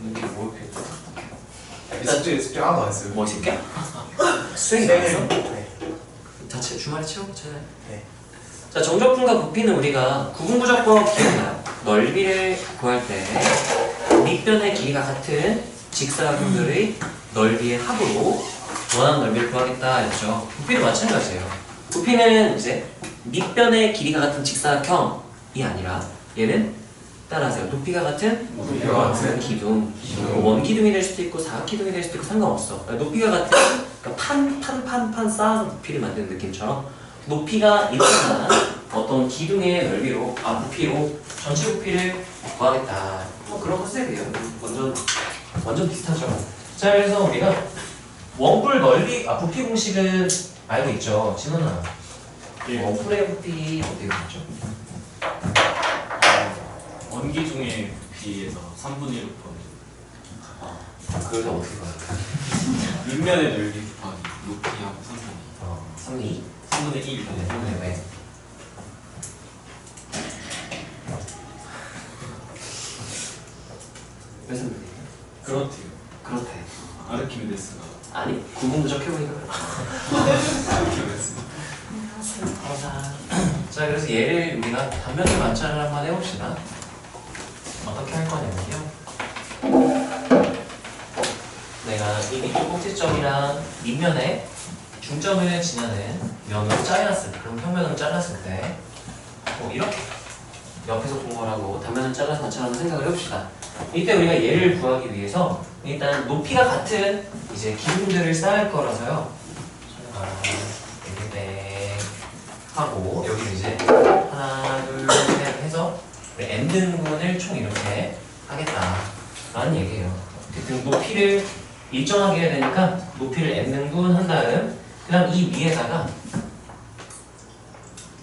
이게 뭐였겠죠? 일단 숙제 하나도 안 했어요. 뭐 이 새끼야? 수행이 나왔어? 네. 자체 주말에 채우고 잖아요. 네. 자, 정적분과 부피는 우리가 구분부적법 기억나요? 넓이를 구할 때 밑변의 길이가 같은 직사각형들의 넓이의 합으로 원하는 넓이를 구하겠다 했죠. 부피도 마찬가지예요. 부피는 이제 밑변의 길이가 같은 직사각형이 아니라 얘는 따라하세요. 높이가 같은 기둥. 원기둥이 될 수도 있고 사각기둥이 될 수도 있고 상관없어. 그러니까 높이가 같은 그러니까 판 쌓아서 부피를 만드는 느낌처럼 높이가 일정한 어떤 기둥의 넓이로 부피로 전체 부피를 구하겠다. 뭐 그런 컨셉이에요. 완전 비슷하죠. 자, 그래서 우리가 원뿔 넓이 부피 공식은 알고 있죠. 진원아. 원뿔의 부피 어떻게 되죠? 원기둥의 부피에서 3분의 1 곱하기 그래서 어떻게 봐요? 밑면의 넓이 곱하기 높이하고 3분의 2 3분의 3분의 1 3분의 왜? 왜 3분의 1? 그렇대. 아르키메데스가 아니, 구분부적 해보니까 그래. 아르키메데스 자, 그래서 얘를 우리가 단면적 관찰을 한번 해봅시다. 어떻게 할 거냐면요. 내가 이 밑쪽 꼭지점이랑 밑면에 중점을 지나는 면으로 잘랐을 때, 그럼 평면으로 잘랐을 때, 이렇게 옆에서 본 거라고 단면을 잘라서 관찰하는 생각을 해봅시다. 이때 우리가 얘를 구하기 위해서 일단 높이가 같은 이제 기둥들을 쌓을 거라서요. 이렇게 하고 여기는 이제 하나, 둘, 셋 해서 n등분을 총 이렇게 하겠다라는 얘기예요. 어쨌든 높이를 일정하게 해야 되니까 높이를 n등분 한 다음 그 다음 이 위에다가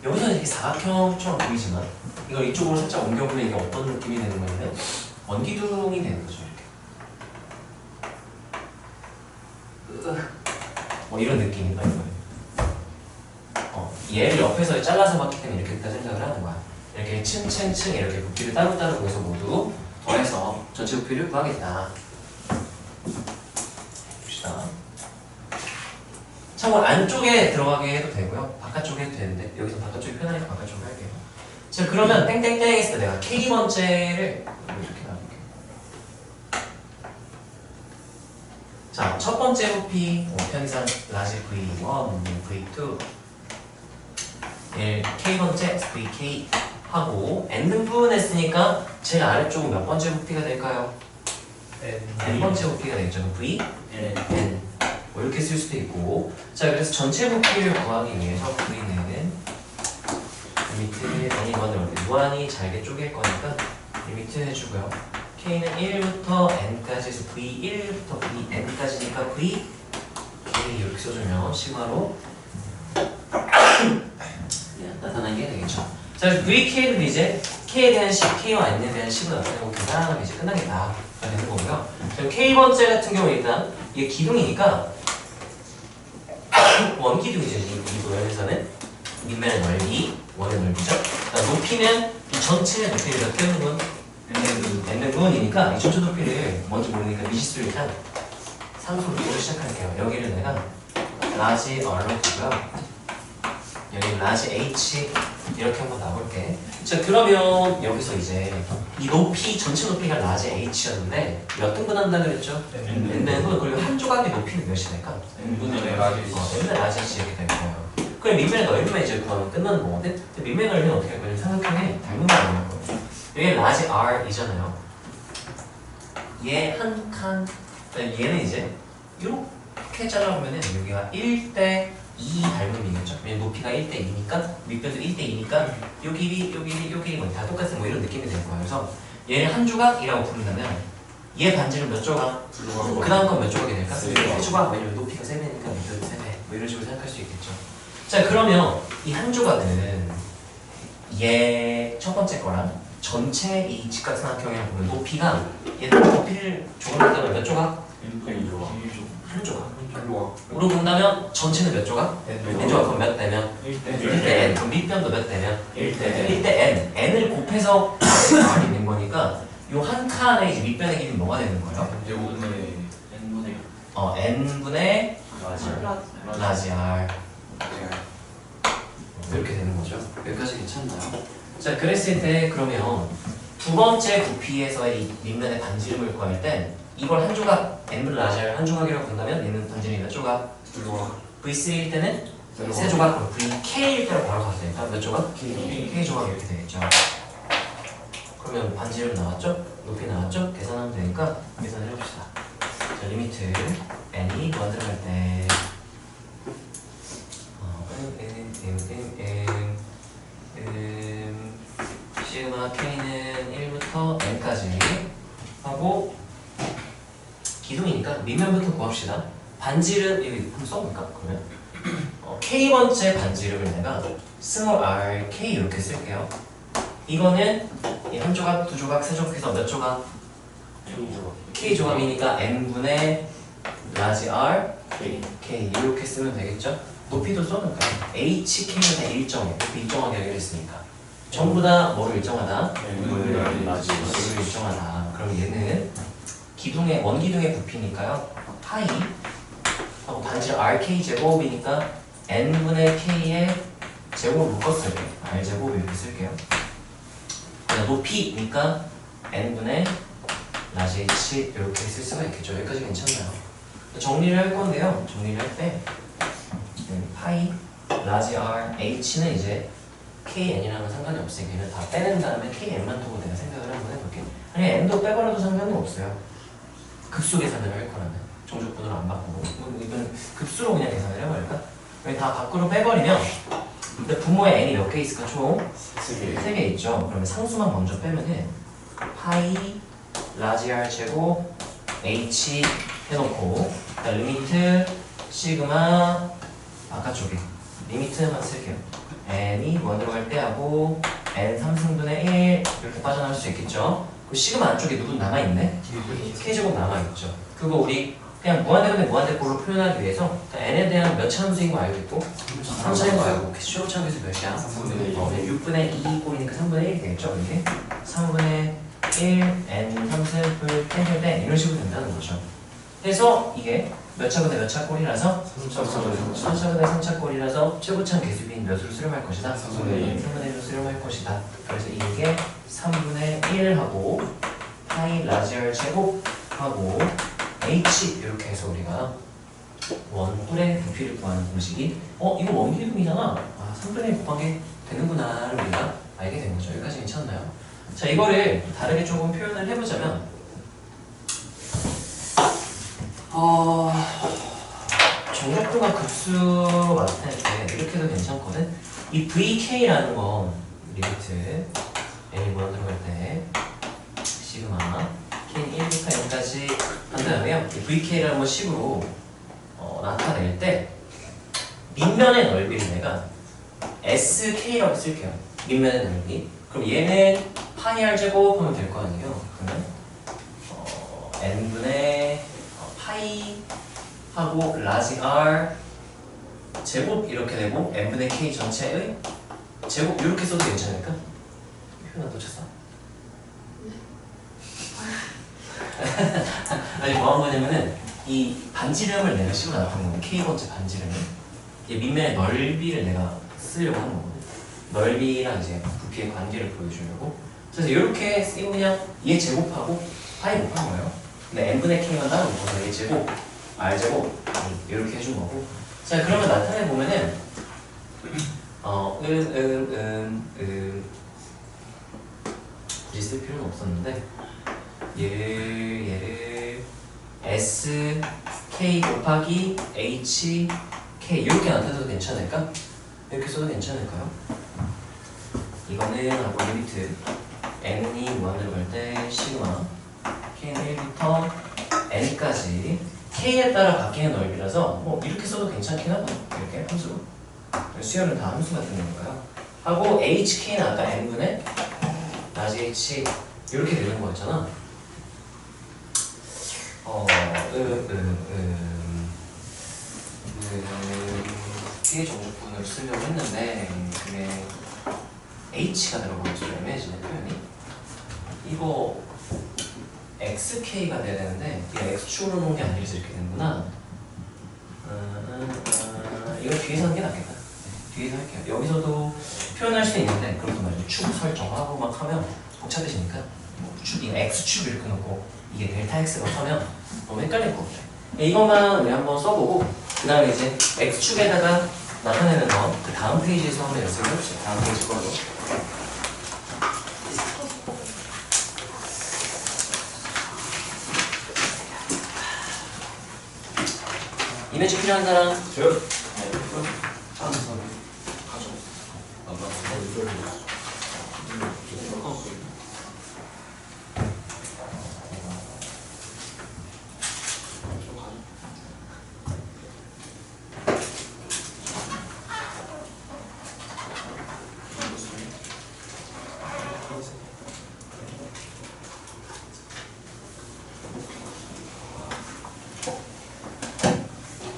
여기서는 이렇게 사각형처럼 보이지만 이걸 이쪽으로 살짝 옮겨보면 이게 어떤 느낌이 되는 거냐면 원기둥이 되는 거죠. 이렇게 뭐 이런 느낌이 나는 거예요. 얘를 옆에서 잘라서 봤기 때문에 이렇게 생각을 하는 거야. 이렇게 층층층 이렇게 부피를 따로따로 구해서 모두 더해서 전체 부피를 구하겠다. 봅시다. 참고로 안쪽에 들어가게 해도 되고요. 바깥쪽에 해도 되는데 여기서 바깥쪽이 편하니까 바깥쪽으로 할게요. 자, 그러면 땡땡땡 했을 때 내가 K번째를 이렇게 나눠볼게요. 자, 첫 번째 부피 편의상 라지 V1, V2 K번째 VK 하고 n등분 했으니까 제일 아래쪽은 몇 번째 부피가 될까요? n번째 부피가 되겠죠. V, N 뭐 이렇게 쓸 수도 있고. 자, 그래서 전체 부피를 구하기 위해서 V는 리미트 N이번을 무한히 잘게 쪼갤 거니까 리미트 해주고요. K는 1부터 N까지 해서 V1부터 VN까지니까 V, K 이렇게 써주면 시그마로 나타나는 게 되겠죠. 자, VK는 이제 K에 대한 식, K와 N에 대한 식을 나타내고 계산하면 이제 끝나겠다 되는 거고요. 그럼 K번째 같은 경우 일단 이게 기둥이니까 원기둥이죠. 이 도형에서는 밑면의 넓이, 원의 넓이죠. 높이는 이 전체의 높이를 몇 등분? n등분이니까 이 전체 높이를 먼저 모르니까 미시수를 일단 상수로 시작할게요. 여기를 내가 라지 R로 두고요. 여기 라지 H 이렇게 한번 놔볼게. 자, 그러면 여기서 이제 이 높이 전체 높이가 라지 H였는데 몇 등분 한다 그랬죠? n등분. 그리고 한 조각의 높이는 몇이 될까? n분의 라지 n분의 라지 H 이렇게 될 거예요. 그럼 밑면의 넓이만 이제 구하면 끝나는 거거든? 근데 밑면의 넓이는 어떻게 할 거냐면 삼각형에 닮은 거 나올 거예요. 여기 라지 R이잖아요. 얘 한 칸, 얘는 이제 이렇게 잘라보면은 여기가 1대 2 닮음이겠죠. 왜냐면 높이가 1대 2니까 밑변도 1대 2니까 요 길이, 요 길이, 요 길이 다 똑같은 뭐 이런 느낌이 될 거예요. 그래서 얘를 한 조각이라고 부른다면 얘 반지름 몇 조각? 그 다음 건 몇 조각이 될까? 3조각. 왜냐면 높이가 3배니까 밑변도 3배. 뭐 이런 식으로 생각할 수 있겠죠. 자, 그러면 이 한 조각은 얘 첫 번째 거랑 전체 이 직각삼각형에 보면 높이가 얘는 높이를 조각한다면 몇 조각? n분의 1조각. 한 조각. 일로 으로 본다면 전체는 몇 조각? n 조각. 그럼 몇 대면? 1대 n. 그럼 밑변도 몇 대면? 1대 1대 n. n을 곱해서 r이 된 거니까 요 한 칸의 이제 밑변의 길이는 뭐가 되는 거예요? n분의 n분의 라지 r. 이렇게 되는 거죠. 여기까지 괜찮나요? 자, 그랬을 때 그러면 두 번째 부피에서의 이 밑면의 반지름을 구할 땐 이걸 한 조각 n분의 라지 r 한 조각이라고 본다면 얘는 반지름이 몇 조각? V3일 때는 세 조각, 그럼 VK일 때로 바로 가도 되니까 몇 조각? K 조각 이렇게 되겠죠. 그러면 반지름 나왔죠? 높이 나왔죠? 계산하면 되니까 계산을 해봅시다. 자, 리미트 n이 무한대로 때 시그마 k는 1부터 n까지 하고 기둥이니까 밑면부터 구합시다. 반지름 이거 한번 써볼까? 그러면 k번째 반지름을 내가 스몰 r k 이렇게 쓸게요. 이거는 이 한 조각, 두 조각, 세 조각해서 몇 조각? k 조각이니까 n분의 라지 r k 이렇게 쓰면 되겠죠? 높이도 써놓을까요? hk는 다 일정해. 높이 일정하게 연결했으니까 전부 다 뭐를 일정하다? 뭐를 일정하다. 그럼 얘는 기둥의 원기둥의 부피니까요. 파이 하고 반지름 rk 제곱이니까 n분의 k의 제곱을 묶었어요. r제곱 이렇게 쓸게요. 높이니까 n분의 라지 h 이렇게 쓸 수가 있겠죠. 여기까지 괜찮나요? 정리를 할 건데요. 정리를 할 때 파이 라지 r h는 이제 kn이랑은 상관이 없으니까 얘는 다 빼낸 다음에 kn만 두고 내가 생각을 한번 해볼게. 아니 n도 빼버려도 상관은 없어요. 급수 계산을 할 거라면 정적분으로 안 바꾸고 이건 급수로 그냥 계산을 해버릴까? 여기 다 밖으로 빼버리면 근데 분모에 n이 몇 개 있을까 총? 3개 있죠. 그러면 상수만 먼저 빼면은 파이 라지 r 제곱 h 해놓고 리미트 시그마 바깥쪽에 리미트만 쓸게요. n이 무한대로 갈 때 하고 n 3승분의 1 이렇게 빠져나올 수 있겠죠. 그 시그마 안쪽에 누군 남아있네? k제곱 남아있죠. 그거 우리 그냥 무한대근의 무한대꼴로 표현하기 위해서 n에 대한 몇 차 함수인 거 알고 있고 3차인 거 알고 최고 차함수 몇이야? 6분의 2 꼴이니까 3분의 1 되겠죠? 이게 3분의 1 n 3승을 캔슬 때 이런 식으로 된다는 거죠. 그래서 이게 몇 차근의 몇 차 꼴이라서 3차근의 3차 꼴이라서 최고차는 개수비인 몇으로 수렴할 것이다? 3분의 1로 수렴할 것이다. 그래서 이게 3분의 1하고 파이 라지 r 제곱하고 h 이렇게 해서 우리가 원뿔의 부피를 구하는 공식이 이거 원기둥이잖아. 아 3분의 1 곱한 게 되는구나를 우리가 알게 된 거죠. 여기까지 괜찮나요? 자 이거를 다르게 조금 표현을 해보자면 정적도가 급수로 나타낼 때 이렇게 해도 괜찮거든. 이 VK라는 건 리미트 n이 무한대로 갈 때 시그마 K는 1부터 n까지 한 다음에요. 이 VK라는 건 식으로 나타낼 때 밑면의 넓이를 내가 SK라고 쓸게요. 밑면의 넓이. 그럼 얘는 파이 r 제곱 하면 될 거 아니에요. 그러면 n분의 파이 하고 라지 r 제곱 이렇게 되고 n분의 k 전체의 제곱 이렇게 써도 괜찮을까? 표현 안 놓쳤어? 아니 뭐한 거냐면은 이 반지름을 내가 식으로 나타낸 거고 k번째 반지름을 이 밑면의 넓이를 내가 쓰려고 하는 거거든. 넓이랑 이제 부피의 관계를 보여주려고. 그래서 이렇게 쓰고 그냥 얘 제곱하고 파이 곱한 거예요. 근데 n분의 k만 따로 묶어서 얘 제곱 r 제곱 이렇게 해준 거고. 자 그러면 나타내 보면은 굳이 쓸 필요는 없었는데 얘를 S K 곱하기 H K 이렇게 나타내도 괜찮을까? 이렇게 써도 괜찮을까요? 이거는 하고 리미트 n이 무한대로 갈 때 시그마 K는 1부터 n까지 K에 따라 바뀌는 넓이라서 뭐 이렇게 써도 괜찮긴 하고 이렇게 함수로 수열은 다 함수가 되는 거예요. 하고 HK는 아까 n분의 라지 H 이렇게 되는 거였잖아. 피해 정주분을 쓰려고 했는데 그게 h가 들어가면 좀 애매해지네 표현이. 이거 xk가 돼야 되는데 얘 x축으로 놓은 게 아니라서 이렇게 되는구나. 이거 뒤에서 하는 게 낫겠다. 네, 뒤에서 할게요. 여기서도 표현할 수 있는데 그렇단 말이죠. 축 설정하고 막 하면 복잡해지니까 축이 x축 이렇게 놓고 이게 델타 x가 하면 너무 헷갈릴 것 같아요. 이것만 우리 한번 써보고 그 다음에 이제 x축에다가 나타내는 거 그 다음 페이지에서 한번 연습을 해봅시다. 다음 페이지 걸로. 이미지 필요한 사람? 저요? 가져.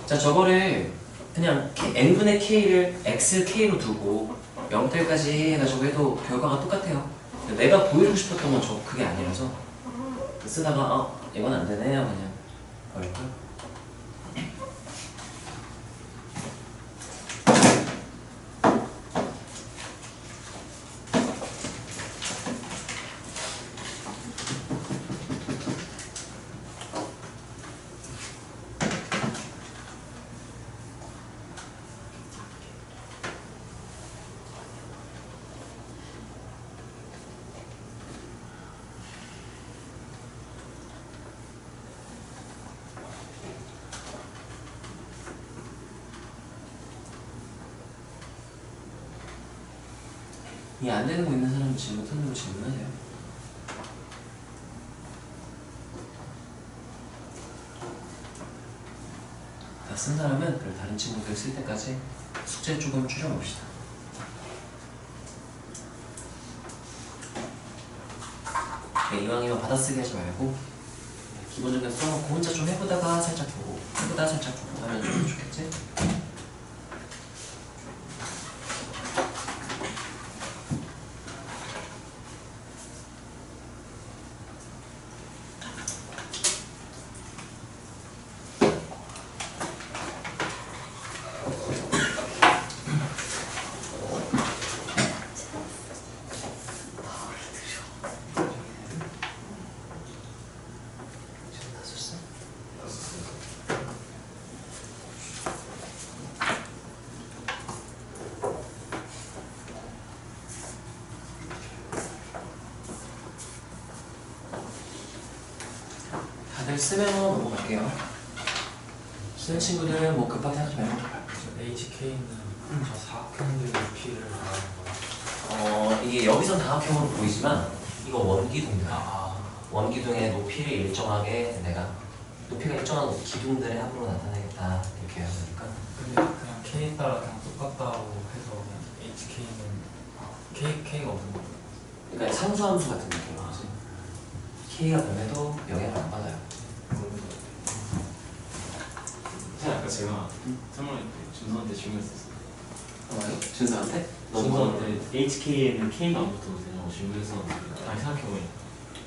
자, 저거를 그냥 n분의 k를 xk로 두고 0대까지 해가지고 해도 결과가 똑같아요. 내가 보여주고 싶었던 건 그게 아니라서 쓰다가 이건 안 되네 그냥 버릴까? 이 안 되는 거 있는 사람은 질문 손으로 질문하세요. 다 쓴 사람은 그리고 다른 친구들 쓸 때까지 숙제 조금 줄여봅시다. 네, 이왕이면 받아쓰기 하지 말고 기본적으로 써놓고 혼자 좀 해보다가 살짝 보고 해보다가 살짝 보고 하면 좀 좋겠지? 다들 쓰면 넘어갈게요. 쓰는 친구들은 뭐 급하게 하지 말고. HK는 저 사각형들 높이를 말하는 거야. 이게 여기선 다각형으로 보이지만 이거 원기둥이야. 원기둥의 높이를 일정하게 내가 높이가 일정한 기둥들의 합으로 나타내겠다 이렇게 해야 되니까. 근데 그냥 K 따라 그냥 똑같다고 해서 그냥 HK는 K가 없는 거야. 그러니까 상수함수 같은 느낌이지. K가 변해도 영향을 안 받아요. 아까 제가 설명할 때 준서한테 질문했었어요. 뭐요? 준서한테? 준서한테 HK에는 K가 안 붙어도 되냐고 질문했었는데 다시 생각해보니까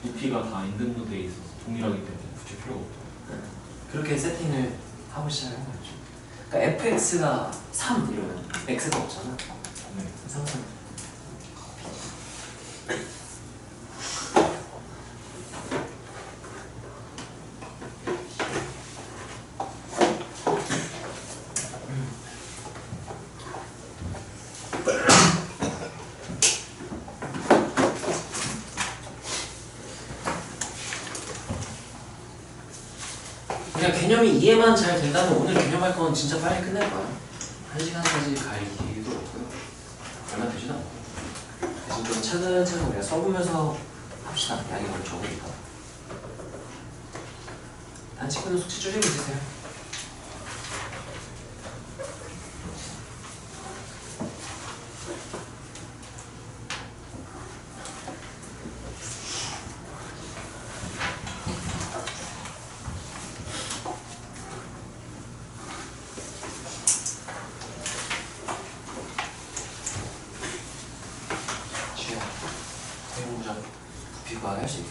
높이가 다 인등분대에 있어서 동일하기 때문에 붙일 필요가 없다. 그렇게 세팅을 하고 시작을 한 거죠. 그러니까 fx가 3 이러면 x가 없잖아. 네. 상상. 그냥 개념이 이해만 잘 된다면 오늘 개념할 건 진짜 빨리 끝낼 거야. 1시간까지 갈 이유도 없고요. 얼마 되지도 않고. 대신 좀 차근차근 우리가 써보면서 합시다. 양이 너무 적으니까. 단 친구들 숙제 줄이고 있으세요.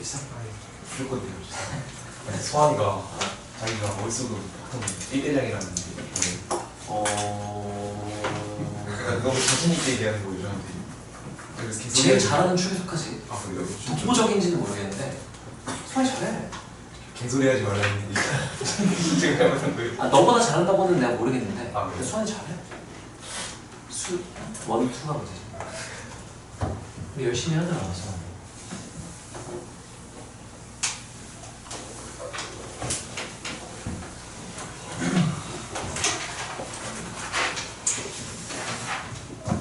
시작. 무조건 돼요. 소환이가 자기가 머릿속으로 보통 1대장이라는 너무 자신있게 얘기하는 거예요 저한테. 그래서 계속 제일 잘하는 축에 속하지. 아 그래요? 독보적인지는 모르겠는데 소환이 잘해. 개소리 하지 말라는 얘기. 지금 잘못한 거예요. 아, 너보다 잘한다고는 내가 모르겠는데 아, 그래요? 근데 소환이 잘해. 원, 투가 못해. 근데 열심히 하더라 소환이.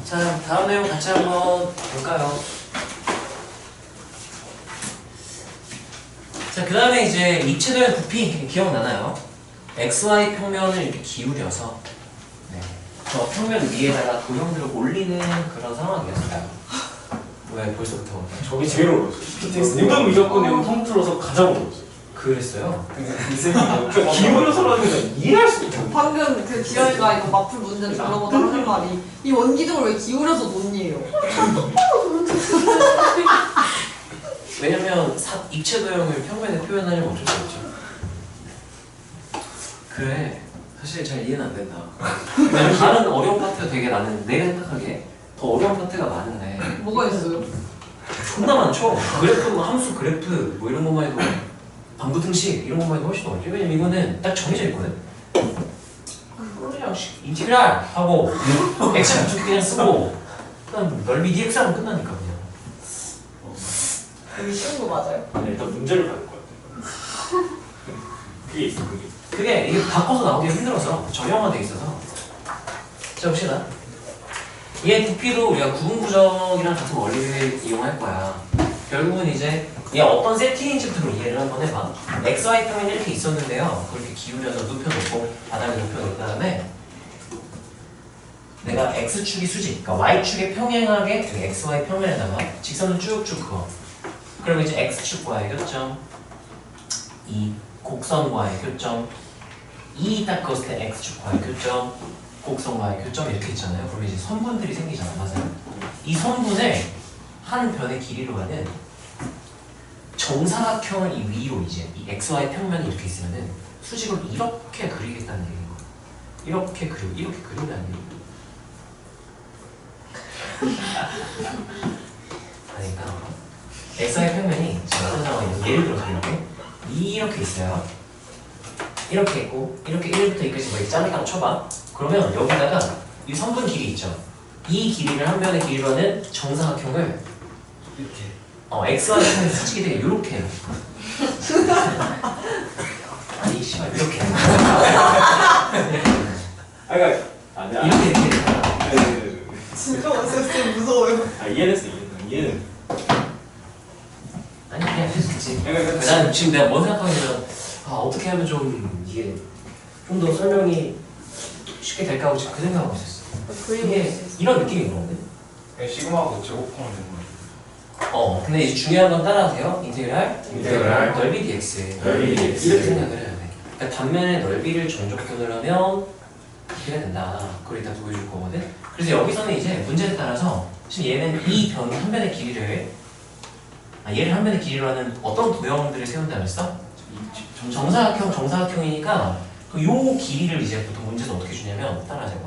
자, 다음 내용 같이 한번 볼까요? 자, 그 다음에 이제 입체도형 부피 기억나나요? XY 평면을 이렇게 기울여서 네, 저 평면 위에다가 도형들을 올리는 그런 상황이었어요. 왜 벌써부터? 저게 제일 어려웠어요. 모든 미적분 내용 통틀어서 가장 어려웠어요. 그랬어요? 기울여서라는 건 이해할 수 없죠. 방금 그 기현이가 이거 마플 문제 들어보다 하는 말이 이 원기둥을 왜 기울여서 논이에요? 왜냐면 입체도형을 평면에 표현하려면 어쩔 수 없죠. 그래, 사실 잘 이해는 안 된다. 왜냐면 다른 어려운 파트가 되게 나는 내가 생각하기에 더 어려운 파트가 많은데 뭐가 있어요? 존나 많죠. 그래프, 뭐 함수 그래프 뭐 이런 것만 해도 반부 등식 이런 것만 해도 훨씬 더 어렵죠. 왜냐면 이거는 딱 정해져 있거든. 그냥 인티그랄 하고 x 부축 그냥 쓰고 그냥 넓이 dx 하면 끝나니까 그냥. 되게 쉬운 거 맞아요? 아니, 일단 문제를 받을 것 같아요. 그게 있어, 그게. 그게 이게 바꿔서 나오기 힘들어서 정형화돼 있어서. 자 봅시다. 얘 부피도 우리가 구분부적이랑 같은 원리를 이용할 거야. 결국은 이제 얘 어떤 세팅인지부터 이해를 한번 해봐. XY 평면이 이렇게 있었는데요. 그렇게 기울여서 눕혀놓고 바닥에 눕혀놓은 다음에 내가 X축이 수직, 그러니까 Y축에 평행하게 그 XY 평면에다가 직선을 쭉쭉 그어. 그럼 이제 X축과의 교점, 이 곡선과의 교점, 이 딱 그었을 때 X축과의 교점, 곡선과의 교점 이렇게 있잖아요. 그럼 이제 선분들이 생기잖아, 맞아요? 이 선분을 한 변의 길이로 하는 정사각형을 이 위로 이제 이 XY 평면이 이렇게 있으면은 수직을 이렇게 그리겠다는 얘기인 거야. 이렇게 그리고 이렇게 그린다는 얘기야. 그러니까 XY 평면이 지금 어떤 상황이냐면 예를 들어서 이렇게 있어요. 이렇게 있고 이렇게 1부터 2까지 뭐 이렇게 자르다고 쳐봐. 그러면 여기다가 이 선분 길이 있죠. 이 길이를 한 변의 길이로 하는 정사각형을 이렇게. XY 평면 수직이 되게 이렇게 해요. 아니 씨발 이렇게 그러니까 아니야. 이렇게 진짜 어색해 무서워요. 이해했어, 이해는. 아니 그냥 해주지. 그러니까 난 지금 내가 뭐 생각하냐면 어떻게 하면 좀 이게 좀 더 설명이 쉽게 될까 하고 지금 그 생각하고 있었어. 이게 이런 느낌인 거거든. 그냥 시그마하고 제곱하면 되는 거예요. 근데 이제 중요한 건 따라하세요. 인테그랄 넓이 dx 넓이 dx. 이렇게 생각을 해야 돼. 그러니까 단면의 넓이를 전적분을 하면 이렇게 해야 된다. 그걸 이따 보여줄 거거든. 그래서 여기서는 이제 문제에 따라서 지금 얘는 이 변 한 변의 길이를 얘를 한 변의 길이로 하는 어떤 도형들을 세운다고 했어? 정사각형이니까 요 길이를 이제 보통 문제에서 어떻게 주냐면 따라하세요.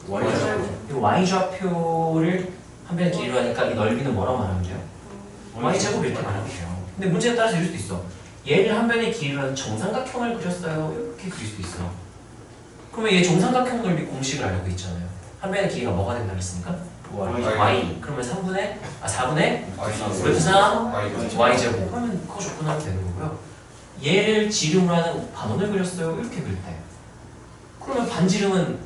y좌표. 이 y좌표를 한 변의 길이로 하니까 이 넓이는 뭐라고 말하면 돼요? y제곱 이렇게 말하면 돼요. 근데 문제에 따라서 이럴 수도 있어. 얘를 한 변의 길이로 하는 정삼각형을 그렸어요. 이렇게 그릴 수도 있어. 그러면 얘 정삼각형 넓이 공식을 알고 있잖아요. 한 변의 길이가 뭐가 된다 그랬습니까? y. 그러면 4분의 루트 3 y제곱. 그러면 그거 접근하면 되는 거고요. 얘를 지름으로 하는 반원을 그렸어요. 이렇게 그릴 때. 그러면 반지름은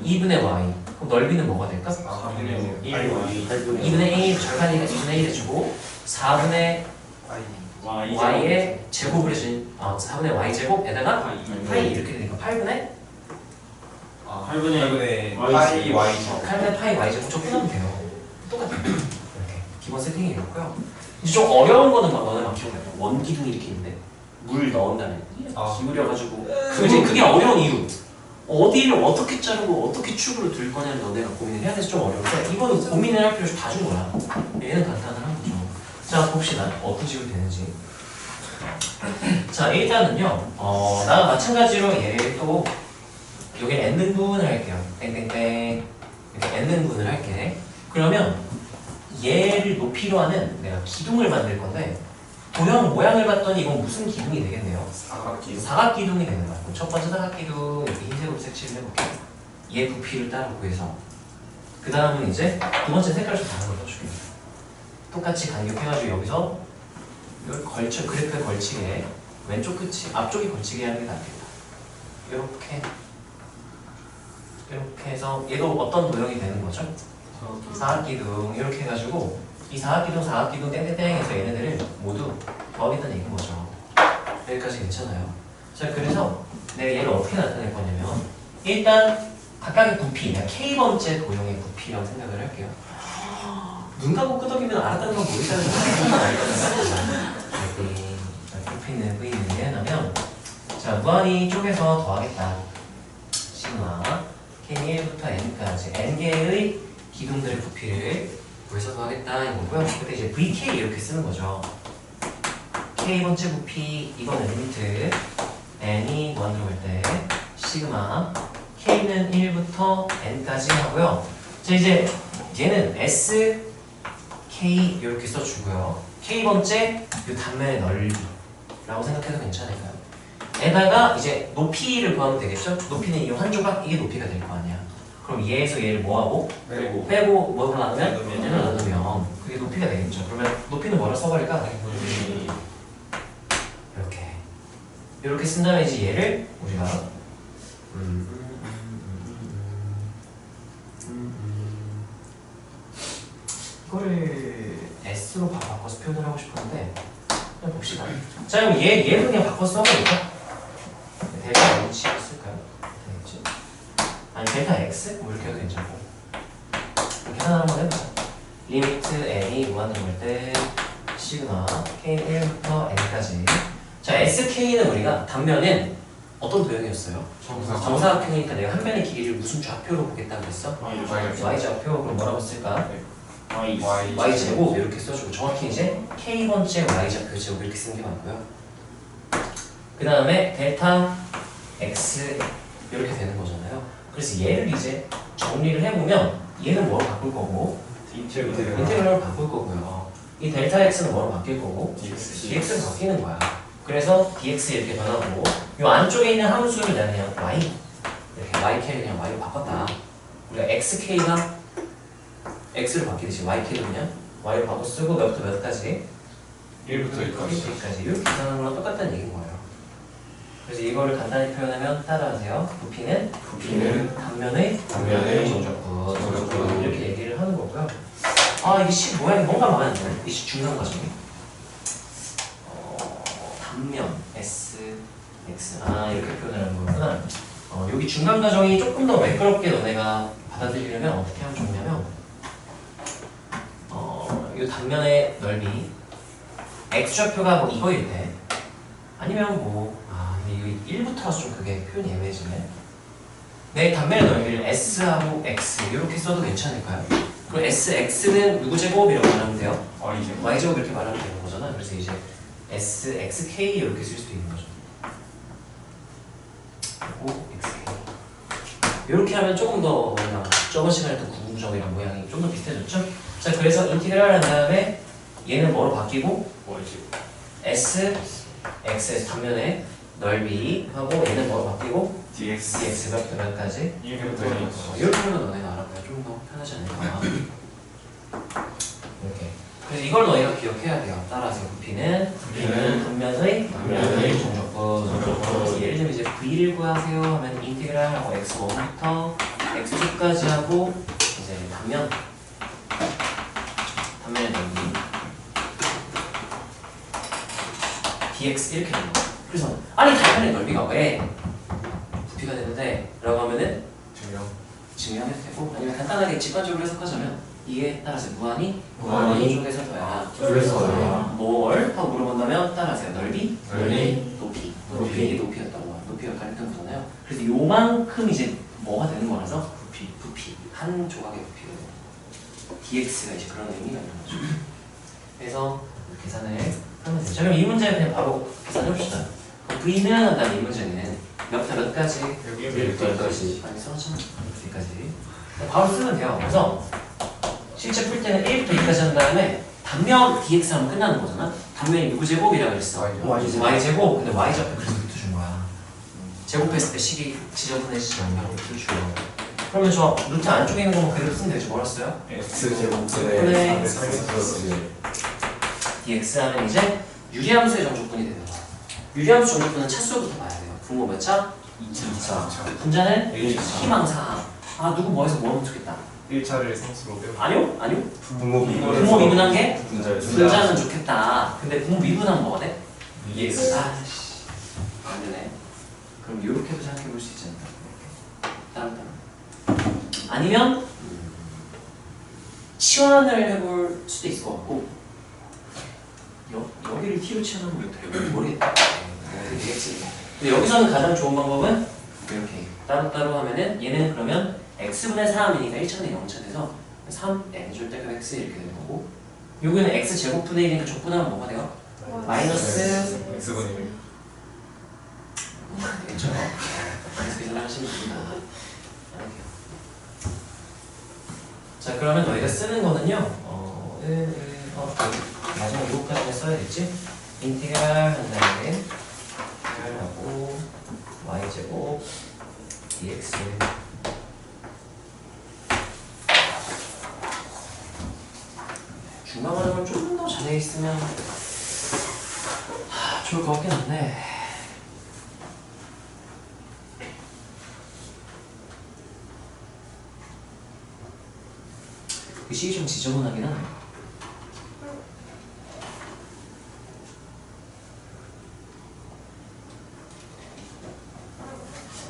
2분의 y. 그럼 넓이는 뭐가 될까? 2분의 a 절반이니까 2분의 1 해주고 4분의 y의 제곱을 해준 4분의 y 제곱에다가 파이 이렇게 되니까 8분의 8분의 파이 y 8분의 파이 y 제곱 접근하면 돼요. 똑같아요. 이렇게 기본 세팅이 이렇고요. 이제 좀 어려운 거는 너네 막 기억나요. 원기둥이 이렇게 있는데 물 넣은 다음에 기울여가지고 그게 어려운 이유. 어디를 어떻게 자르고 어떻게 축으로 둘 거냐는 너네가 고민을 해야 돼서 좀 어려운데 이거는 고민을 할 필요 다 준 거야. 얘는 간단한 거죠. 자 봅시다. 어떻게 지우면 되는지. 자 일단은요. 나랑 마찬가지로 얘를 또 여기 n등분을 할게요. 땡땡땡 이렇게 n등분을 할게. 그러면 얘를 높이로 하는 내가 기둥을 만들 건데 도형 모양을 봤더니 이건 무슨 기둥이 되겠네요? 사각기둥이 되는 거야. 그럼 첫 번째 사각기둥 이렇게 흰색으로 색칠을 해볼게요. 얘 부피를 따로 구해서 그 다음은 이제 두 번째 색깔을 좀 다른 걸 넣어줄게요. 똑같이 간격해가지고 여기서 이걸 걸쳐 그래프에 걸치게 왼쪽 끝이 앞쪽이 걸치게 하는 게 낫겠다. 이렇게 해서 얘도 어떤 도형이 되는 거죠? 사각기둥 이렇게 해가지고 이 사각기둥 땡땡땡 해서 얘네들을 모두 더하겠다는 얘기인 거죠. 여기까지 괜찮아요. 자 그래서 내가 얘를 어떻게 나타낼 거냐면 일단 각각의 부피, 내가 K번째 도형의 부피라고 생각을 할게요. 눈 감고 끄덕이면 알았다는 건 모르겠다는 건 알거든요. 부피는 V는 하면 자 무한히 쪼개서 더하겠다. 시그마 K1부터 N까지 N개의 기둥들의 부피를 구해서 더하겠다 이거고요. 그때 이제 VK 이렇게 쓰는 거죠. K번째 부피 이거는 리미트 N이 무한으로 갈 때 시그마 K는 1부터 N까지 하고요. 자 이제 얘는 S K 이렇게 써주고요. K번째 이 단면의 넓이라고 생각해도 괜찮을까요? 에다가 이제 높이를 구하면 되겠죠? 높이는 이 한 조각 이게 높이가 될 거 아니야. 그럼 얘에서 얘를 뭐하고? 빼고 뭐로 나누면? 얘를 나누면 그게 높이가 되겠죠. 그러면 높이는 뭐라 써버릴까? 이렇게 쓴 다음에 이제 얘를 우리가 이거를 S로 바꿔서 표현을 하고 싶었는데 그냥 봅시다. 자 그럼 얘를 그냥 바꿔서 써볼까? 델타 H 쓸까요? 되겠지? 아니 델타 X? 뭐 이렇게 해도 괜찮고 이렇게 하나 한번 해보자. 리미트 N이 무한으로 갈 때 시그마 K 1부터 N까지. 자 SK는 우리가 단면은 어떤 도형이었어요? 정사각형이니까 내가 한 면의 길이를 무슨 좌표로 보겠다고 했어? Y좌표. 그럼 뭐라고 쓸까? Y제곱 이렇게 써주고 정확히 이제 K번째 Y좌표 제곱 이렇게 쓰는 게 맞고요. 그 다음에 델타 X 이렇게 되는 거잖아요. 그래서 얘를 이제 정리를 해보면 얘는 뭐로 바꿀 거고 인테그럴로 바꿀 거고요. 이 델타 X는 뭐로 바뀔 거고 dx로 바뀌는 거야. 그래서 dx 이렇게 변하고 이 안쪽에 있는 함수를 내가 그냥 y 이렇게yk를 그냥 y로 바꿨다. 우리가 xk가 x로 바뀌듯이 yk도 그냥 y로 바꿔 쓰고 몇부터 몇까지 1부터 2까지 이렇게 계산하는 거랑 똑같다는 얘기인 거예요. 그래서 이거를 간단히 표현하면 따라하세요. 부피는 단면의 정적분 이렇게 얘기를 하는 거고요. 아 이게 식 모양이 뭔가 마음에 안 드네. 이 식 중간 과정이 단면 S, X 이렇게 표현하는 거구나. 여기 중간 과정이 조금 더 매끄럽게 너네가 받아들이려면 어떻게 하면 좋냐면 이 단면의 넓이 X좌표가 뭐 이거일 때 아니면 근데 이거 1부터라서 좀 그게 표현이 애매해지네. 내 단면의 넓이를 S하고 X 이렇게 써도 괜찮을까요? 그럼 S, X는 누구 제곱이라고 말하면 돼요? Y제곱 이렇게 말하면 되는 거잖아. 그래서 이제 S, XK 이렇게 쓸 수도 있는 거죠. 그리고 XK 이렇게 하면 조금 더 저번 시간에 했던 구분구정이랑 모양이 좀 더 비슷해졌죠? 자 그래서 인티그랄 한 다음에 얘는 뭐로 바뀌고 S, X에서 단면의 넓이 하고 얘는 뭐로 바뀌고 dx가 부터 몇까지? 1부터 이렇게 하면 너네가 알아봐야 좀 더 편하지 않을까. 이렇게. 그래서 이걸 너희가 기억해야 돼요. 따라서 부피는 단면의 정적분. 예를 들면 이제 V를 구하세요 하면 인테그랄 하고 x1부터 x2까지 하고 이제 단면의 넓이 dx 이렇게 되는 거예요. 그래서 아니 단면의 넓이가 왜 부피가 되는데? 라고 하면은 증명해도 되고 아니면 간단하게 직관적으로 해석하자면 이게 따라서 무한히 쪽에서 더야 뭘? 하고 물어본다면 따라하세요. 넓이? 높이 이게 높이였다고 높이가 가렸던 거잖아요. 그래서 요만큼 이제 뭐가 되는 거라서 부피 한 조각의 부피가 dx가 이제 그런 의미가 있는 거죠. 그래서 계산을 하면 되죠. 그럼 이 문제는 그냥 바로 계산해봅시다. V는 한다면 이 문제는 몇부터 몇까지? 여기까지. 많이 써놨잖아. 여기까지. 바로 쓰면 돼요. 그래서 실제 풀 때는 1부터 2까지 한 다음에 단면 dx 하면 끝나는 거잖아. 단면이 누구 제곱이라고 그랬어? y제곱. 근데 y좌표 그래서 루트 준 거야. 제곱했을 때 식이 지저분해지지 않냐고 루트 줘요. 그러면 저 루트 안쪽에 있는 거만 그대로 쓰면 되죠. 뭐라 써요? X제곱분의 dx 하면 이제 유리함수의 정적분이 되는 거야. 유리함수 정적분은 차수부터 봐야 돼요. 분모 몇 차? 2차. 분자는 희망사. 아 누구 뭐해서 뭐 하면 좋겠다. 1차를 상수로 빼고 아니요? 아니요? 분모 분모 미분한 게 분자를 분자는 좋겠다. 근데 분모 미분하면 뭐가 돼? EX. 아씨 안 되네. 그럼 이렇게도 생각해 볼 수 있지 않나? 다음. 아니면 치환을 해볼 수도 있을 것 같고 여기를 t로 치환하면 어떻게 모르겠다. 되겠지. 근데 여기서는 가장 좋은 방법은 이렇게 따로따로 하면은 얘는 그러면 x분의 3이니까 1차는 0차 돼서 3 n줄 때가 x 이렇게 되는 거고 여기는 x 제곱분의 1이니까 적분하면 뭐가 돼요? 마이너스 X분의 1 되겠죠? 마이너스 계산을 하시면 됩니다. 안 할게요. 자 그러면 너희가 쓰는 거는요 마지막 이거까지 써야겠지? 인테그랄 한 다음에 하고 y제곱 dx 중간 과정을 조금 더 잘해 있으면 좋을 것 같긴 한데 그 식이 좀 지저분하긴 하네.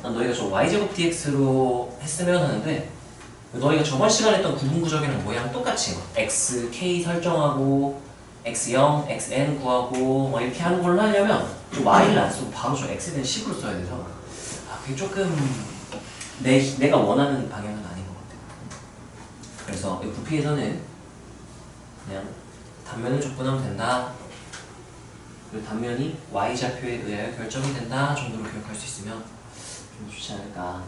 난 너희가 저 y제곱 dx로 했으면 하는데 너희가 저번 시간에 했던 구분구적이랑 모양 똑같이 x, k 설정하고 x0, xn 구하고 뭐 이렇게 하는 걸로 하려면 좀 y를 안 쓰고 바로 저 x에 대한 식으로 써야 돼서 그게 조금 내가 원하는 방향은 아닌 것 같아요. 그래서 이 부피에서는 그냥 단면을 적분하면 된다. 그리고 단면이 y좌표에 의하여 결정이 된다 정도로 기억할 수 있으면 좀 좋지 않을까.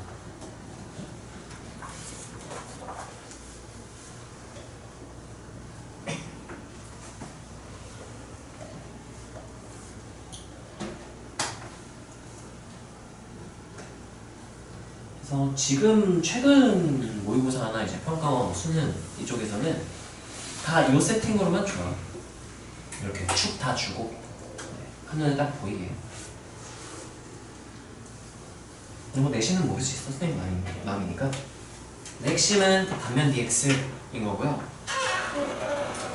그래서 지금 최근 모의고사나 이제 평가원 수능 이쪽에서는 다 이 세팅으로만 줘요. 이렇게 축 다 주고 한눈에 딱 보이게. 뭐 내신은 모를 수 있어. 선생님 마음이니까. 핵심은 단면 dx인 거고요.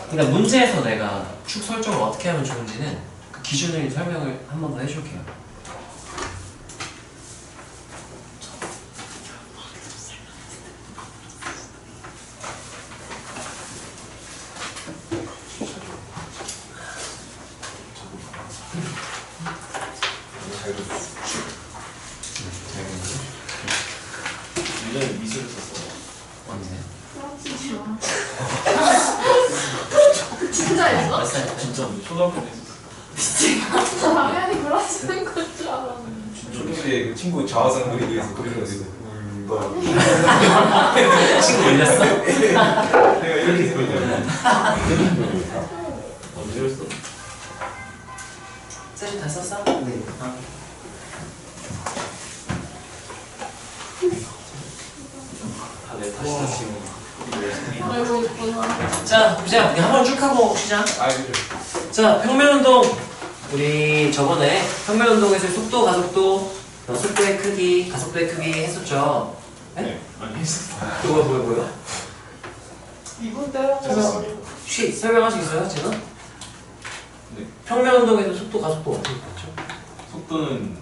그러니까 문제에서 내가 축 설정을 어떻게 하면 좋은지는 그 기준을 설명을 한 번 더 해줄게요. 예전에 미술을 썼어요. 언제? 진짜 있어? 몇 살 때? 진짜 초등학교 때 했었어요. 당연히 그러시는 건 줄 알았는데. 초등부에 그 친구 자화상 그리기 위해서 그려놨어 친구 올렸어? 내가 이렇게 그렸냐 언제 했어? 사진 다 썼어? 네. 다내 탓이다 지금. 아이고 이쁘다. 자, 보자. 우리 한번 쭉 하고 쉬자. 아 그죠 자, 평면운동. 우리 저번에 평면운동에서 속도, 가속도, 속도의 크기, 가속도의 크기 했었죠. 네. 아니 했었어. 뭐야? 이분 때려서. 혹시 설명하시겠어요, 제가? 네. 평면운동에서 속도, 가속도 어떻게 봤죠? 속도는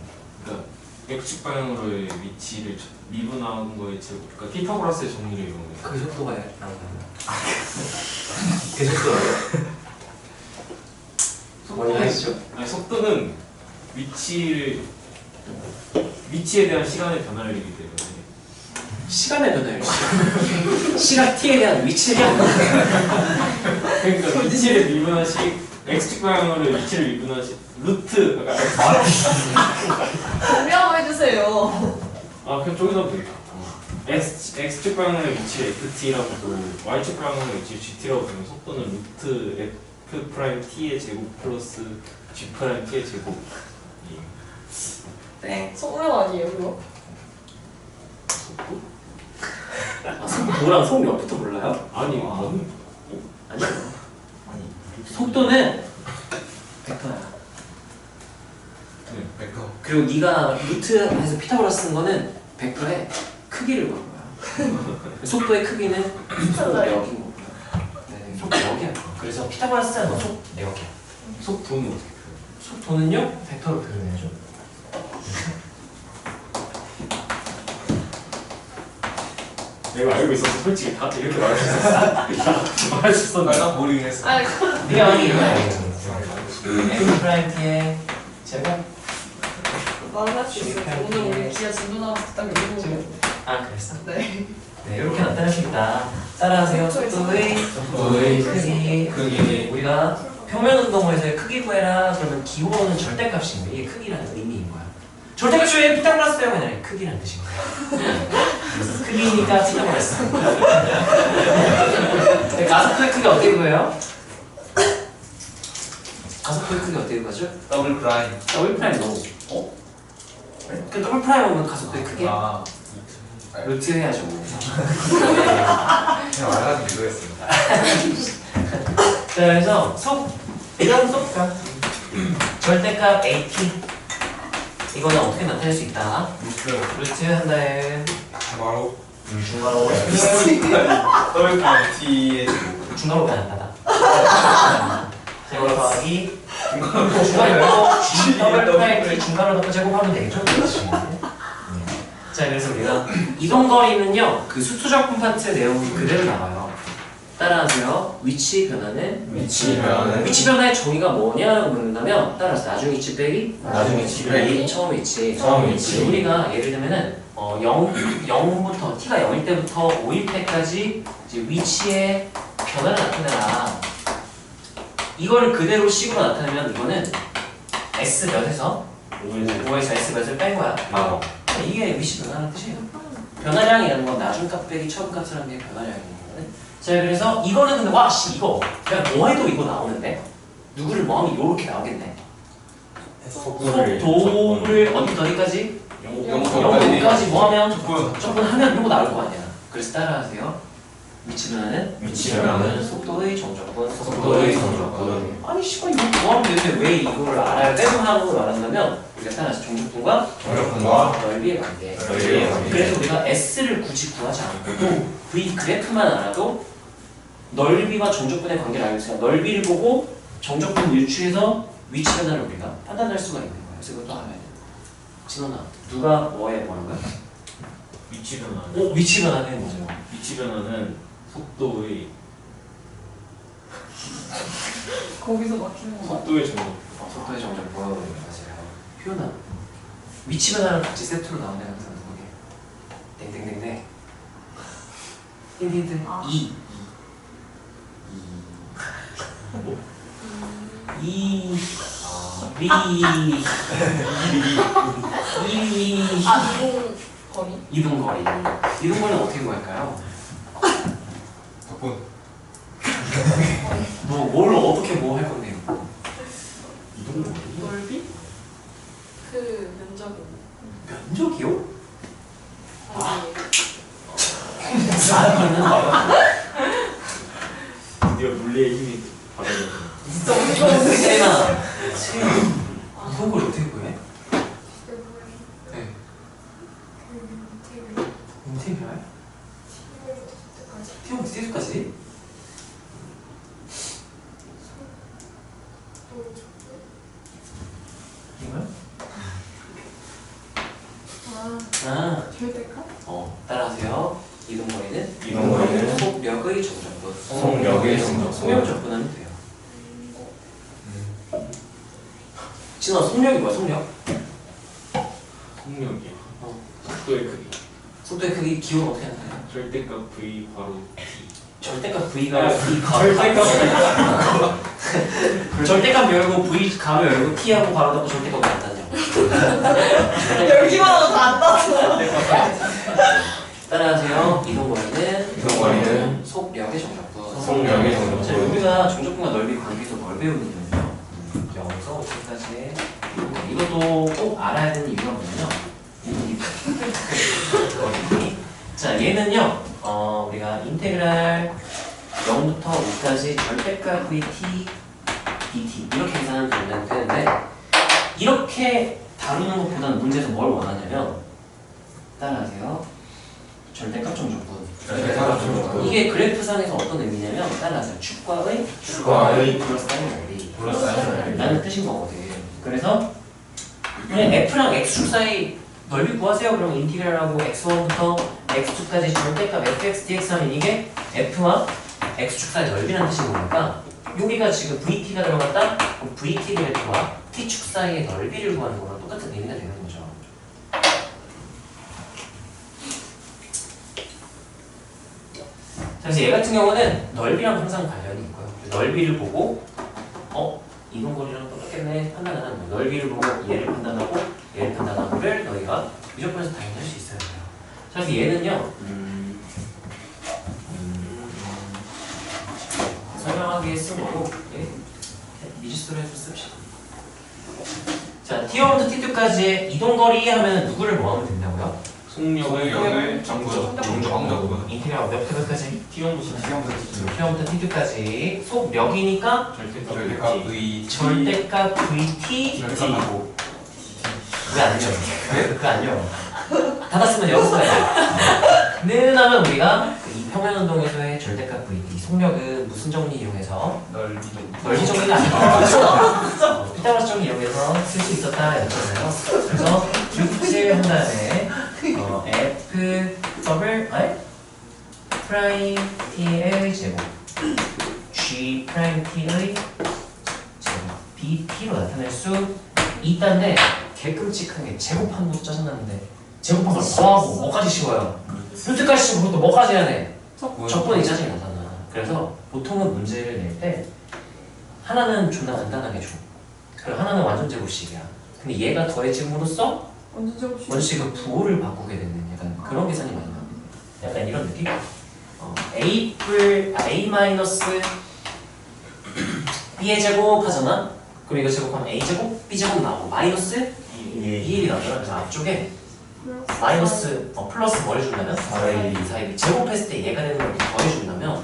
그러니까 X축 방향으로의 위치를 미분한 거에 제곱. 그러니까 피타고라스의 정리를 이용해요. 그 속도가 나온 거예요. 그 속도예요? 뭐니 하시죠? 아니 속도는 위치에 대한 시간의 변화를 이기 때문에 시간의 변화를 시각 t에 대한 위치를 그러니까 위치를 미분한 시가 x축 방향으로 위치를 미분하시 루트 분명 해주세요. 그냥 저기서 하면 되겠다. x축 방향의 위치를 ft라고 보고 y축 방향의 위치를 gt라고 보면 속도는 루트 f 프라임 t의 제곱 플러스 g 프라임 t의 제곱. 네. 성명 아니에요 그거? 속도? 속도랑 속력부터 몰라요? 아니 뭔? 아니요. 속도는 벡터야. 네. 벡터. 그리고 네가 루트에서 피타고라스 쓴 거는 벡터의 크기를 구한 거야. 속도의 크기는 속력인 거고요. 네, 속력이야. 그래서 피타고라스 쓴 건 속력이야. 속도는 어떻게 표현해? 속도는요 벡터로 표현해야죠. 내가 알고 있었어. 솔직히 다 이렇게 말할 수 있었어. 말할 수 있었는데. 난 모르긴 했어. 아니 네가 만약에 이거 f 프라임 t의 제곱. 나는 할 수 있어. 오늘 우리 기아 진도 나와서 딱 읽어보고. 아 그랬어? 네. 네 이렇게 나타나십니다. 따라하세요. 속도의 크기. 우리가 평면 운동에서의 크기 구해라 그러면 기호는 절대값인 거야. 이게 크기라는 의미인 거야. 절대값이 왜 피타고라스 배우면 아니라 크기라는 뜻인 거야. 그래서 크기니까 피타고라스. 네, 가속도의 크기 어떻게 구해요? 가속도의 크기 어떻게 구하죠? 더블 프라임. 더블 프라임 너무. 그 더블 프라임 오면 가속도의 크기 아. 루트 해야죠. 그냥 말하는 이거였습니다. 자 그래서 이런 속값 절대값 AT 이거는 어떻게 나타낼 수 있다? 루트 한 다음 바로 중괄호 더블 프라임 t의 중괄호 가능하다. 제곱 더하기 중괄호 열고 더블 프라임 T 중괄호 넣고 제곱하면 되겠죠? 그렇지. 자 그래서 우리가 이동거리는요 그 수투적 콤파트 내용 그대로 나와요. 따라하세요. 위치 변화는 위치 변화의 정의가 뭐냐라고 묻는다면 따라서 나중 위치 빼기 처음 위치. 우리가 예를 들면은 0부터 t가 0일 때부터 5일 때까지 이제 위치의 변화를 나타내라. 이걸 그대로 식으로 나타내면 이거는 s 몇에서 5에서 s 몇을 뺀 거야. 이게 위치 변화라는 뜻이에요. 변화량이라는 건 나중 값 빼기 처음 값이라는 게 변화량이에요. 자 그래서 이거는 근데 와씨 이거 그냥 뭐 해도 이거 나오는데 누구를 뭐 하면 요렇게 나오겠네. 속도를 어디까지? 0까지 뭐 하면 접근하면 이거 나올 거 아니야. 그래서 따라하세요. 위치 변화는 속도의 정적분. 아니 씨발 이거 뭐 하면 되는데 왜 이걸 알아야 빼고하고 말한다면 우리가 따라서 정적분과 넓이의 관계. 그래서 우리가 S를 굳이 구하지 않고 V 그래프만 알아도 넓이와 정적분의 관계를 알고 있어요. 넓이를 보고 정적분 유추해서 위치 변화를 우리가 판단할 수가 있는 거예요. 그래서 이것도 알아야 돼. 진원아, 누가 뭐하는 거야? 위치 변화. 위치 변화는 뭐죠? 위치 변화는 속도의 거기서 막히는 거. 속도의 정도. 속도의 정적 뭐라고 그러는 거지? 표현아, 위치 변화랑 같이 세트로 나오는 항상 그게 땡땡땡땡 힌트 아. 2 이 리 이동 거리. 이동거리는 어떻게 구할까요? 덕분. 뭘 어떻게 뭐 할 건데요? 넓이? 그 면적이. 면적이요? 드디어 물리의 힘이 받아들여. 진짜 어이없네. 세나 이동거리 어떻게 구해? 네 인테그랄? T부터 T까지? 이거요? 절대값? 따라하세요. 이동거리는 속력의 정적분. 속력 적분하면 돼요. 진아 속력이 뭐야? 속력이요. 속도의 크기. 속도의 크기 기호는 어떻게 나타나요? 절대값 v 바로 t. 절대값 V가 절대값 절대값 열고 V 가로 열고 T하고 가로 닫고 절대값 안 닫냐고. 열기만 하고 다 안 땄어. 따라하세요. 이동거리는 이동거리는 속력의 정적분. 속력의 정적분. 자, 우리가 정적분과 넓이 관계에서 뭘 배우느냐면요. 0에서 5까지의 이것도 꼭 알아야 되는 이유가 뭐냐면 자, 얘는요. 우리가 인테그랄 0부터 5까지 절대값 VT, dt 이렇게 계산하면 되는데 이렇게 다루는 것보다는 문제에서 뭘 원하냐면 따라하세요. 절대값 정적분. 이게 그래프상에서 어떤 의미냐면 따라하세요. 축과의 플러스사인 넓이 라는 뜻인 거거든. 그래서 그냥 F랑 X축 사이 넓이 구하세요. 그럼 인티그랄하고 X1부터 X2까지 절대값 fx dx 하면 이게 F와 X축 사이 넓이라는 뜻인 거니까 여기가 지금 VT가 들어갔다? 그럼 VT 그래프와 T축 사이의 넓이를 구하는 거랑 똑같은 의미가 되는 거죠. 자, 그래서 얘 같은 경우는 넓이랑 항상 관련이 있고요. 넓이를 보고 이동거리랑 똑같겠네 판단을 하는 거예요. 넓이를 보고 얘를 판단하고 얘를 판단하고를 너희가 미적분에서 당연히 할 수 있어요. 자, 그래서 얘는요 설명하기에 쓴 거고 미지수로 해서 씁시다. 자, T1부터 T2까지의 이동거리 하면 누구를 모으면 된다고요? 속력의 정적분. 인테리어 몇 회까지? T1부터 T1부터 T2까지 속력이니까 절대값 V 절대값 VT 절대값 왜안 려? 왜안 려? 닫았으면 열었어요. 는 하면 우리가 이 평면운동에서의 절대값 VT 속력은 무슨 정리 이용해서 넓이 정리가 아니고 피타고라스 정리 이용해서 쓸 수 있었다 이랬잖아요. 그래서 뷰트를 한 다음에 F 더블 프라임 T의 제곱 G 프라임 T의 제곱 BT로 나타낼 수 있다는데 개끔찍한 게 제곱하는 것도 짜증나는데 제곱한 걸 뭐하고 뭐까지 씌워요? 루트까지 씌우고 그것도 뭐까지 해야 돼? 적분이 짜증이 나잖아. 그래서 보통은 문제를 낼 때 하나는 존나 간단하게 줘. 그리고 하나는 완전 제곱식이야. 근데 얘가 더해짐으로써 완전 제곱식. 원식의 부호를 바꾸게 되는 약간 그런 계산이 많이 나옵니다. 약간 이런 느낌? A 마이너스 B의 제곱 하잖아? 그럼 이거 제곱하면 A 제곱, B 제곱 나오고 마이너스 2일이 나오잖아. 그래서 앞쪽에 마이너스 플러스 뭘 해준다면? 4AB 제곱했을 때 얘가 되는 걸 더해준다면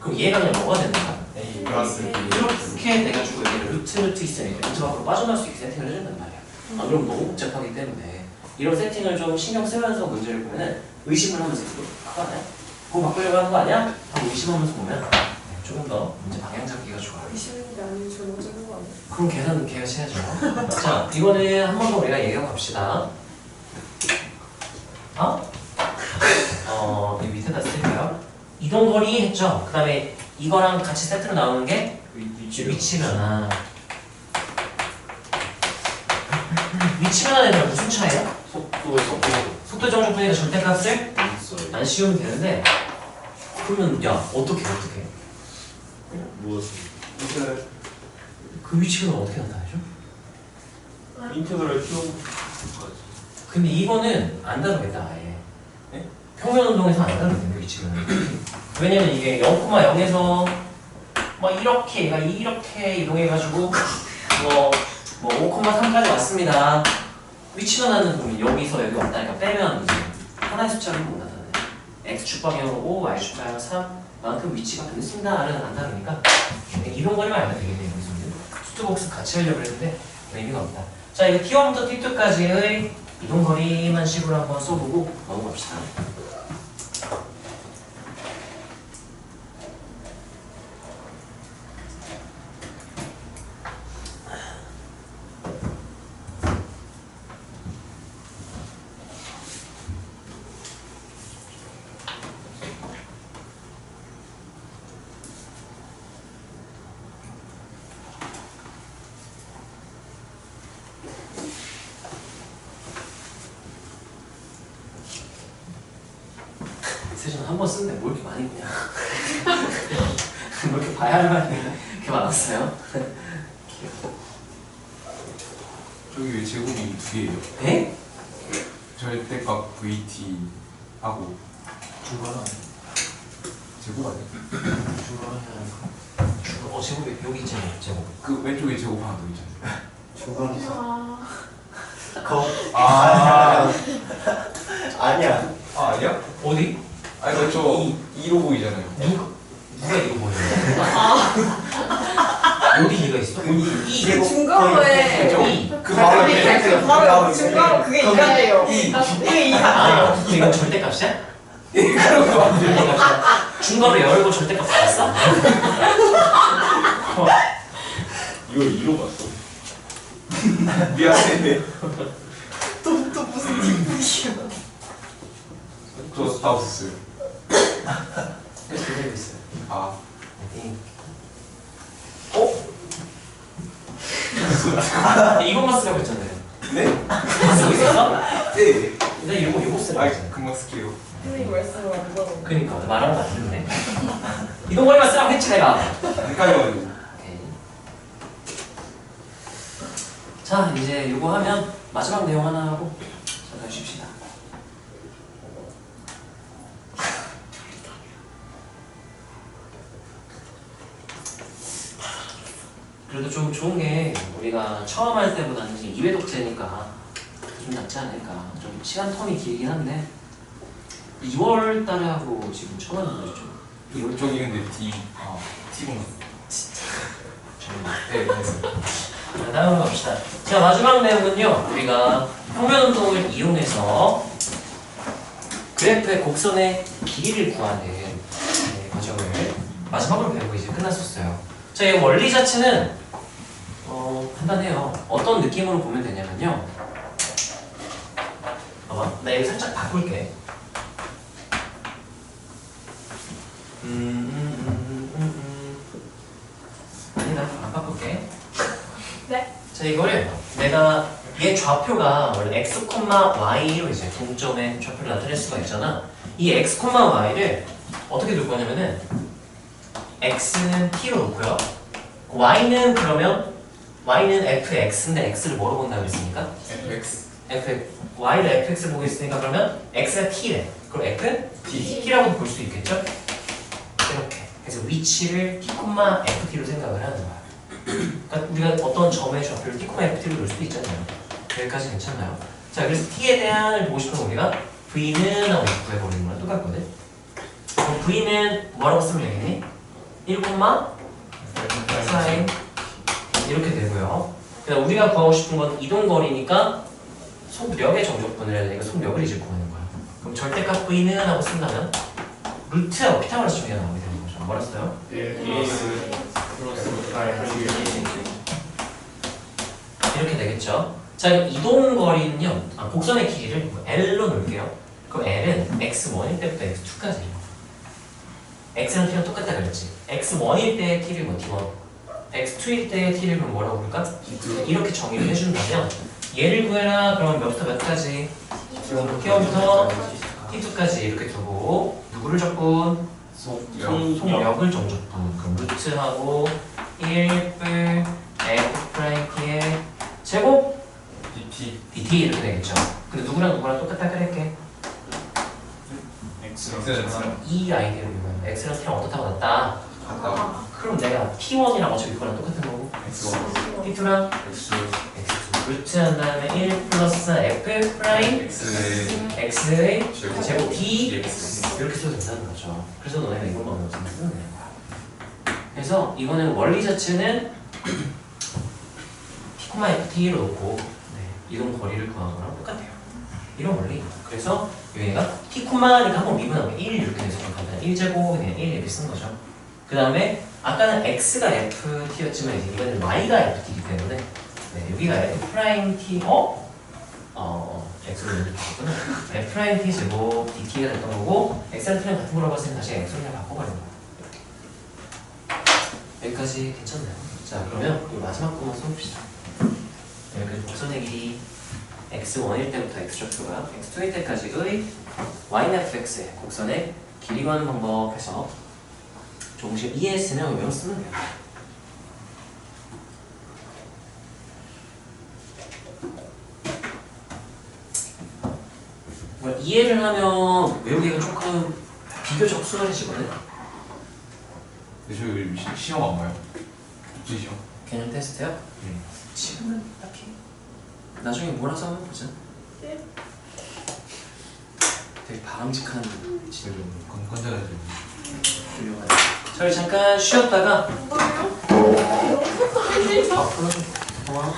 그럼 얘가 그냥 뭐가 되는 거야? 이렇게 돼가지고 얘를 루트 있으니까 루트 밖으로 빠져나올 수 있게 세팅을 해준단 말이야. 안 그러면 너무 복잡하기 때문에 이런 세팅을 좀 신경 쓰면서 문제를 보면은 의심을 하면서 그거 아니야? 그거 바꾸려고 하는 거 아니야? 하고 의심하면서 보면 조금 더 문제 방향 잡기가 좋아요. 의심하는 게 아니고 잘못 적은 거 아니야? 그럼 계산은 계획 해야죠. 자, 이거는 한 번 더 우리가 얘기하고 갑시다. 이 밑에다 쓸게요. 이동거리 했죠? 그 다음에 이거랑 같이 세트로 나오는 게 위치변화. 위치변화는 무슨 차이야? 속도 정적분이니까 절대값을 안 씌우면 되는데 그러면 야 어떻게 무엇을? 그 위치변화 어떻게 나타나죠? 인테그랄 T1부터 근데 이거는 안 다루겠다 아예. 네? 평면운동에서 안 다루겠네 위치변화. 왜냐면 이게 0,0에서 막 이렇게 얘가 이렇게 이동해가지고 뭐 5,3까지 왔습니다. 위치변화는 그러면 여기서 여기 왔다니까 빼면 이제 하나의 숫자를 못 나타내. x축 방향으로 5, y축 방향 3만큼 위치가 변했습니다를 안 다루니까 이동거리만 알면 되겠네요. 여기서는 수트복스 같이 하려고 했는데 의미가 없다. 자, 이거 T1부터 T2까지의 이동거리만 식으로 한번 써보고 넘어갑시다. 세준 한번 쓰는데 뭐 이렇게 많이 그냥 뭐 이렇게 봐야 할 만해. 그렇게 많았어요? 저기 왜 제곱이 두 개예요? 에? 절대값 VT 하고 중간은 제곱 아니야? 제곱이 여기 있잖아요. 제곱. 그 왼쪽에 제곱 하나 더 있잖아요. 중간 아, 아니야. 아니야? 어디? 아니 그저 2로 보이잖아요. 누가 이거 보여요? 여기 이가 있어? 이 그 중간에 그 바로 옆에 바로 중간으로 그게 이간돼요. 그게 이간돼요. 근데 이건 절대값이야? 절대값이야. 중간으로 열고 절대값 받았어? 이걸 2로 봤어. 미안해. 또 무슨 뒷부이야. 저다 없었어요. 그래서 그대로 있어요. 아, 이것만 쓰라고 했잖아요. 네? 쓰고 있었어? 네. 나 이거 쓰라고 아, 했잖아. 금방 쓸게요. 선생님 말씀을 안 들어. 그니까 말하는 거 안 듣네. 이거 머리만 쓰라고 했지 내가. 헷갈려가지고. 오케이. 자 이제 이거 하면 마지막 내용 하나 하고 잠깐 쉽시다. 그래도 좀 좋은 게 우리가 처음 할 때보다는 이제 2회 독재니까 좀 낫지 않을까. 좀 시간 텀이 길긴 한데 2월 달에 하고 지금 처음 하는 거죠. 저기 근데 T군. 네, 됐어요. 자, 다음으로 갑시다. 자, 마지막 내용은요. 우리가 평면운동을 이용해서 그래프의 곡선의 길이를 구하는 과정을 마지막으로 배우고 이제 끝났었어요. 자, 이 원리 자체는 간단해요. 어떤 느낌으로 보면 되냐면요. 봐봐, 나 이거 살짝 바꿀게. 아니다, 안 바꿀게. 네? 자, 이거를 내가 얘 좌표가 원래 x, y로 이제 동점의 좌표를 나타낼 수가 있잖아. 이 x, y를 어떻게 둘 거냐면은 x는 t로 놓고요. y는 그러면 y는 fx인데 x를 뭐로 본다고 했습니까? FX. y를 fx를 보고 있으니까 그러면 x가 t래. 그럼 f t라고 볼 수 있겠죠? 이렇게. 그래서 위치를 t, ft로 생각을 하는 거야. 그러니까 우리가 어떤 점의 좌표를 t, ft로 놓을 수도 있잖아요. 여기까지 괜찮나요? 자, 그래서 t에 대한을 보고 싶으면 우리가 v는 하고 구해버리는 거랑 똑같거든. 그럼 v는 뭐라고 쓰면 되겠니? 1, 사인 이렇게 되고요. 그다음 우리가 구하고 싶은 건 이동거리니까 속력의 정적분을 해야 되니까 속력을 이제 구하는 거야. 그럼 절대값 v는 하고 쓴다면 루트하고 피타고라스 중에가 나오게 되는 거죠. 뭐라 써요? 이렇게 되겠죠. 자, 그럼 이동거리는요. 곡선의 길이를 L로 놓을게요. 그럼 L은 x1일 때부터 x2까지. x랑 t랑 똑같다 그랬지. x1일 때의 t를 뭐 t1, x2일 때의 t를 그럼 뭐라고 부를까? 이렇게 정의를 해준다면 얘를 구해라. 그럼 몇부터 몇까지? t1부터 t2까지 이렇게 두고 누구를 적분? 속력을 정적분. 그럼 루트하고 1뿔 f'의 제곱 dt 이렇게 되겠죠. 근데 누구랑 누구랑 똑같다 그럴게. 이 아이디어를 보면 x랑 t랑 어떻다고 났다. 같다. 그럼 내가 t1이랑 어차피 이거랑 똑같은 거고 t2랑 x2 루트 한 다음에 1 플러스 f 프라임 x의 제곱 d 이렇게 써도 된다는 거죠. 그래서 너네가 이것만 없으면 쓰면 되는 거야. 그래서 이거는 원리 자체는 t, ft로 놓고 이동 거리를 구하는 거랑 똑같아요. 이런 원리. 그래서 여기가 t,니까 한번 미분하면 1 이렇게 돼서 좀 간단해. 1제곱 그냥 1 이렇게 쓴 거죠. 그 다음에 아까는 x가 ft였지만 이제 이번에는 y가 ft이기 때문에 여기가 f't x로 이렇게 바꿨구나. f't 제곱 dt가 됐던 거고 x랑 t랑 같은 거라고 했으면 다시 x로 그냥 바꿔버리는 거야. 여기까지 괜찮나요? 자, 그러면 이 마지막 거만 써봅시다. 여기 곡선의 길이 x1일 때부터 x좌표가 x2일 때까지의 yfx의 곡선의 길이 구하는 방법 해서 조금씩 이해했으면 외워 쓰면 돼요. 그러니까 이해를 하면 외우기가 조금 비교적 수월해지거든. 근데 저희 시험 안 봐요? 무슨 시험? 개념 테스트요? 네. 지금은 딱히 나중에 몰아서 한번 보자. 되게 바람직한 제가 좀 건전해져. 훌륭한. 저희 잠깐 쉬었다가 뭐예요? 앞으로 좀 고마워.